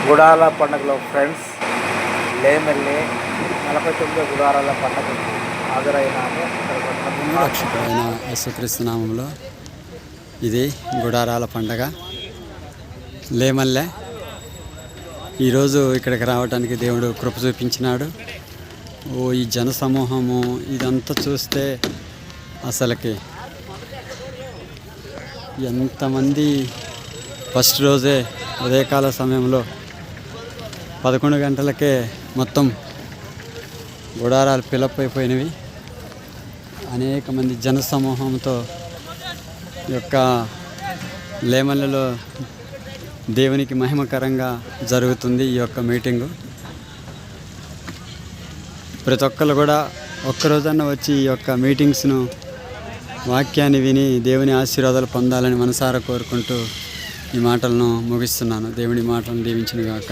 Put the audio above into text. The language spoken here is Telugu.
గుడాల పండుగలో ఫ్రెండ్స్ లేమెల్లి 49 గుడారాల పండుగకు హాజరైనాము. రక్షకుడైన యేసుక్రీస్తు నామంలో ఇది గుడారాల పండగ లేమల్లె. ఈరోజు ఇక్కడికి రావడానికి దేవుడు కృప చూపించినాడు. ఈ జన సమూహము ఇదంతా చూస్తే అసలుకి ఎంతమంది ఫస్ట్ రోజే ఉదయకాల సమయంలో 11 గంటలకే మొత్తం గుడారాలు ఫిలప్ అయిపోయినవి. అనేక మంది జన సమూహంతో ఈ యొక్క లేమల్లలో దేవునికి మహిమకరంగా జరుగుతుంది ఈ యొక్క మీటింగు. ప్రతి ఒక్కరు కూడా ఒక్కరోజన్నా వచ్చి ఈ యొక్క మీటింగ్స్ను వాక్యాన్ని విని దేవుని ఆశీర్వాదాలు పొందాలని మనసారా కోరుకుంటూ ఈ మాటలను ముగిస్తున్నాను. దేవుని మాటలను దీవించును గాక.